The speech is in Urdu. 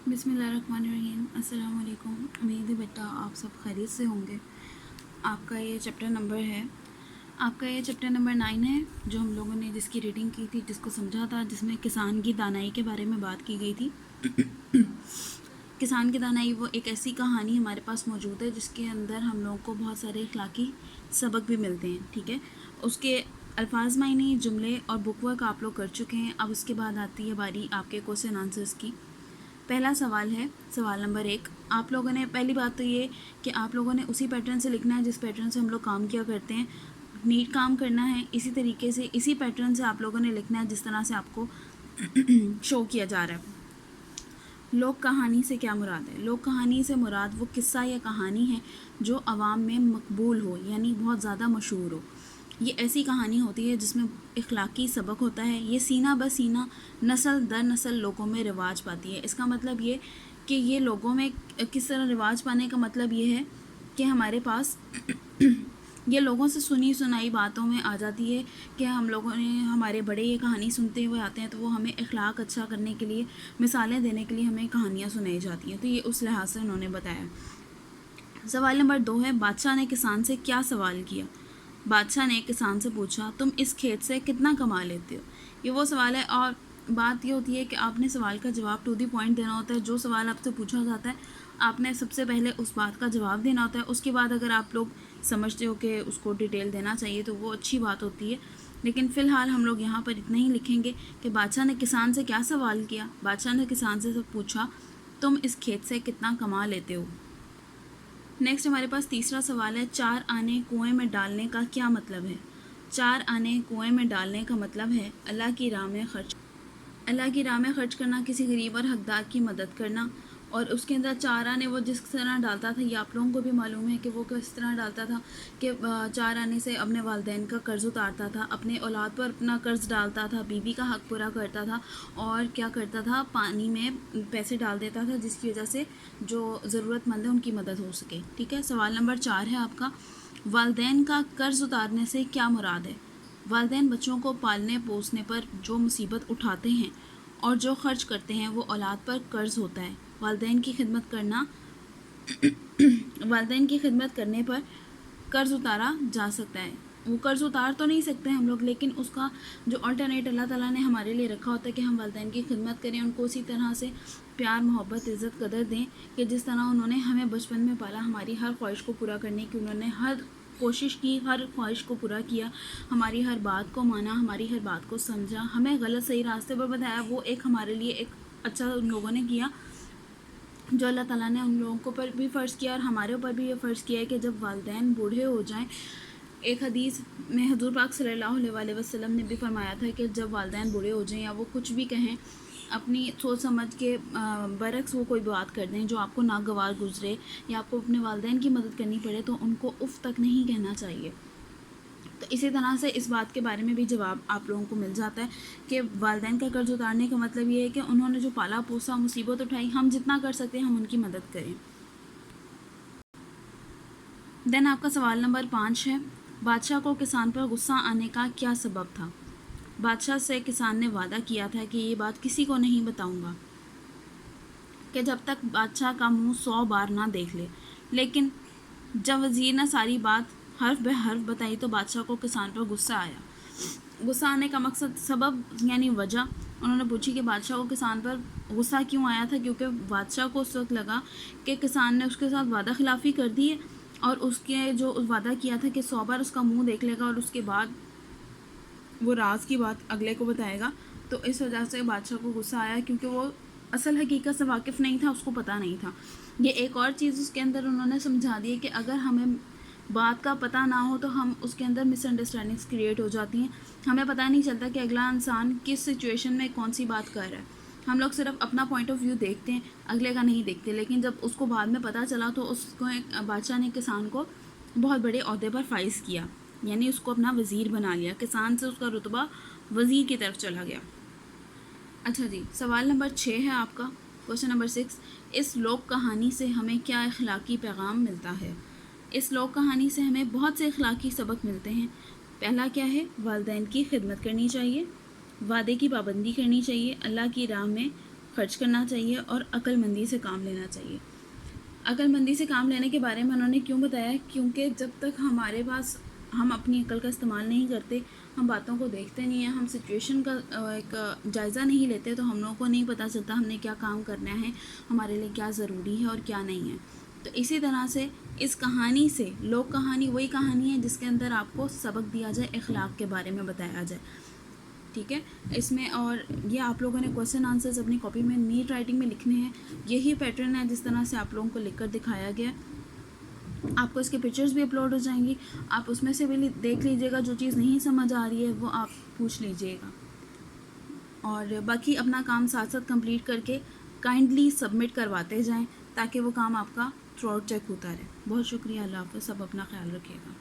بسم اللہ الرحمن الرحیم۔ السلام علیکم۔ امید ہے بیٹا آپ سب خیریت سے ہوں گے۔ آپ کا یہ چیپٹر نمبر 9 ہے، جو ہم لوگوں نے جس کی ریڈنگ کی تھی، جس کو سمجھا تھا، جس میں کسان کی دانائی کے بارے میں بات کی گئی تھی۔ کسان کی دانائی وہ ایک ایسی کہانی ہمارے پاس موجود ہے جس کے اندر ہم لوگوں کو بہت سارے اخلاقی سبق بھی ملتے ہیں، ٹھیک ہے۔ اس کے الفاظ معنی، جملے اور بک ورک آپ لوگ کر چکے ہیں۔ اب اس کے بعد آتی ہے باری آپ کے کوسچن آنسرز کی۔ پہلا سوال ہے، سوال نمبر 1۔ آپ لوگوں نے پہلی بات تو یہ کہ آپ لوگوں نے اسی پیٹرن سے لکھنا ہے جس پیٹرن سے ہم لوگ کام کیا کرتے ہیں، نیٹ کام کرنا ہے۔ اسی طریقے سے اسی پیٹرن سے آپ لوگوں نے لکھنا ہے جس طرح سے آپ کو شو کیا جا رہا ہے۔ لوک کہانی سے کیا مراد ہے؟ لوک کہانی سے مراد وہ قصہ یا کہانی ہے جو عوام میں مقبول ہو، یعنی بہت زیادہ مشہور ہو۔ یہ ایسی کہانی ہوتی ہے جس میں اخلاقی سبق ہوتا ہے۔ یہ سینہ بہ سینہ نسل در نسل لوگوں میں رواج پاتی ہے۔ اس کا مطلب یہ کہ یہ لوگوں میں کس طرح رواج پانے کا مطلب یہ ہے کہ ہمارے پاس یہ لوگوں سے سنی سنائی باتوں میں آ جاتی ہے کہ ہم لوگوں نے، ہمارے بڑے یہ کہانی سنتے ہوئے آتے ہیں تو وہ ہمیں اخلاق اچھا کرنے کے لیے، مثالیں دینے کے لیے ہمیں کہانیاں سنائی جاتی ہیں۔ تو یہ اس لحاظ سے انہوں نے بتایا۔ سوال نمبر 2 ہے، بادشاہ نے کسان سے کیا سوال کیا؟ بادشاہ نے کسان سے پوچھا، تم اس کھیت سے کتنا کما لیتے ہو؟ یہ وہ سوال ہے، اور بات یہ ہوتی ہے کہ آپ نے سوال کا جواب ٹو دی پوائنٹ دینا ہوتا ہے۔ جو سوال آپ سے پوچھا جاتا ہے آپ نے سب سے پہلے اس بات کا جواب دینا ہوتا ہے۔ اس کے بعد اگر آپ لوگ سمجھتے ہو کہ اس کو ڈیٹیل دینا چاہیے تو وہ اچھی بات ہوتی ہے، لیکن فی الحال ہم لوگ یہاں پر اتنا ہی لکھیں گے کہ بادشاہ نے کسان سے کیا سوال کیا۔ بادشاہ نے کسان سے پوچھا، تم اس کھیت سے کتنا کما لیتے ہو؟ نیکسٹ ہمارے پاس تیسرا سوال ہے، 4 آنے کنویں میں ڈالنے کا کیا مطلب ہے؟ 4 آنے کنویں میں ڈالنے کا مطلب ہے اللہ کی راہ میں خرچ، اللہ کی راہ میں خرچ کرنا، کسی غریب اور حقدار کی مدد کرنا۔ اور اس کے اندر 4 آنے وہ جس طرح ڈالتا تھا، یہ آپ لوگوں کو بھی معلوم ہے کہ وہ کس طرح ڈالتا تھا کہ 4 آنے سے اپنے والدین کا قرض اتارتا تھا، اپنے اولاد پر اپنا قرض ڈالتا تھا، بیوی کا حق پورا کرتا تھا، اور کیا کرتا تھا، پانی میں پیسے ڈال دیتا تھا جس کی وجہ سے جو ضرورت مند ہے ان کی مدد ہو سکے، ٹھیک ہے۔ سوال نمبر 4 ہے آپ کا، والدین کا قرض اتارنے سے کیا مراد ہے؟ والدین بچوں کو پالنے پوسنے پر جو مصیبت اٹھاتے ہیں اور جو خرچ کرتے ہیں وہ اولاد پر قرض ہوتا ہے۔ والدین کی خدمت کرنا، والدین کی خدمت کرنے پر قرض اتارا جا سکتا ہے۔ وہ قرض اتار تو نہیں سکتے ہم لوگ، لیکن اس کا جو آلٹرنیٹ اللہ تعالیٰ نے ہمارے لیے رکھا ہوتا ہے کہ ہم والدین کی خدمت کریں، ان کو اسی طرح سے پیار، محبت، عزت، قدر دیں کہ جس طرح انہوں نے ہمیں بچپن میں پالا، ہماری ہر خواہش کو پورا کرنے کی انہوں نے ہر کوشش کی، ہر خواہش کو پورا کیا، ہماری ہر بات کو مانا، ہماری ہر بات کو سمجھا، ہمیں غلط صحیح راستے پر بتایا۔ وہ ایک ہمارے لیے ایک اچھا ان لوگوں نے کیا جو اللہ تعالیٰ نے ان لوگوں کو پر بھی فرض کیا، اور ہمارے اوپر بھی یہ فرض کیا ہے کہ جب والدین بوڑھے ہو جائیں، ایک حدیث میں حضور پاک صلی اللہ علیہ وسلم نے بھی فرمایا تھا کہ جب والدین بوڑھے ہو جائیں یا وہ کچھ بھی کہیں، اپنی سوچ سمجھ کے برعکس وہ کوئی بات کر دیں جو آپ کو ناگوار گزرے یا آپ کو اپنے والدین کی مدد کرنی پڑے، تو ان کو اف تک نہیں کہنا چاہیے۔ تو اسی طرح سے اس بات کے بارے میں بھی جواب آپ لوگوں کو مل جاتا ہے کہ والدین کا قرض اتارنے کا مطلب یہ ہے کہ انہوں نے جو پالا پوسا، مصیبت اٹھائی، ہم جتنا کر سکتے ہیں ہم ان کی مدد کریں۔ دین آپ کا سوال نمبر 5 ہے، بادشاہ کو کسان پر غصہ آنے کا کیا سبب تھا؟ بادشاہ سے کسان نے وعدہ کیا تھا کہ یہ بات کسی کو نہیں بتاؤں گا، کہ جب تک بادشاہ کا منہ 100 بار نہ دیکھ لے۔ لیکن جب وزیر نے ساری بات حرف بہ حرف بتائی تو بادشاہ کو کسان پر غصہ آیا۔ غصہ آنے کا مقصد، سبب یعنی وجہ انہوں نے پوچھی کہ بادشاہ کو کسان پر غصہ کیوں آیا تھا، کیونکہ بادشاہ کو اس وقت لگا کہ کسان نے اس کے ساتھ وعدہ خلافی کر دی ہے، اور اس کے جو وعدہ کیا تھا کہ 100 بار اس کا منہ دیکھ لے گا اور اس کے بعد وہ راز کی بات اگلے کو بتائے گا، تو اس وجہ سے بادشاہ کو غصہ آیا، کیونکہ وہ اصل حقیقت سے واقف نہیں تھا، اس کو پتہ نہیں تھا۔ یہ ایک اور چیز اس کے اندر انہوں نے سمجھا دی ہے کہ اگر ہمیں بات کا پتہ نہ ہو تو ہم اس کے اندر مس انڈرسٹینڈنگس کریٹ ہو جاتی ہیں، ہمیں پتہ نہیں چلتا کہ اگلا انسان کس سچویشن میں کون سی بات کر رہا ہے۔ ہم لوگ صرف اپنا پوائنٹ آف ویو دیکھتے ہیں، اگلے کا نہیں دیکھتے، لیکن جب اس کو بعد میں پتہ چلا تو اس کو بادشاہ نے کسان کو بہت بڑے عہدے پر فائز کیا، یعنی اس کو اپنا وزیر بنا لیا، کسان سے اس کا رتبہ وزیر کی طرف چلا گیا۔ اچھا جی، سوال نمبر 6 ہے آپ کا، کوشچن نمبر 6، اس لوک کہانی سے ہمیں کیا اخلاقی پیغام ملتا ہے؟ اس لوک کہانی سے ہمیں بہت سے اخلاقی سبق ملتے ہیں۔ پہلا کیا ہے؟ والدین کی خدمت کرنی چاہیے، وعدے کی پابندی کرنی چاہیے، اللہ کی راہ میں خرچ کرنا چاہیے اور عقل مندی سے کام لینا چاہیے۔ عقل مندی سے کام لینے کے بارے میں انہوں نے کیوں بتایا، کیونکہ جب تک ہمارے پاس ہم اپنی عقل کا استعمال نہیں کرتے، ہم باتوں کو دیکھتے نہیں ہیں، ہم سچویشن کا ایک جائزہ نہیں لیتے، تو ہم لوگوں کو نہیں پتہ چلتا ہم نے کیا کام کرنا ہے، ہمارے لیے کیا ضروری ہے اور کیا نہیں ہے۔ تو اسی طرح سے اس کہانی سے، لوک کہانی وہی کہانی ہے جس کے اندر آپ کو سبق دیا جائے، اخلاق کے بارے میں بتایا جائے، ٹھیک ہے۔ اس میں اور یہ آپ لوگوں نے کویسچن آنسرز اپنی کاپی میں نیٹ رائٹنگ میں لکھنے ہیں، یہی پیٹرن ہے جس طرح سے آپ لوگوں کو لکھ کر دکھایا گیا۔ آپ کو اس کے پکچرز بھی اپلوڈ ہو جائیں گی، آپ اس میں سے بھی دیکھ لیجئے گا، جو چیز نہیں سمجھ آ رہی ہے وہ آپ پوچھ لیجئے گا، اور باقی اپنا کام ساتھ ساتھ کمپلیٹ کر کے کائنڈلی سبمٹ کرواتے جائیں تاکہ وہ کام آپ کا تھرو آؤٹ چیک ہوتا رہے۔ بہت شکریہ، اللہ حافظ، سب اپنا خیال رکھیے گا۔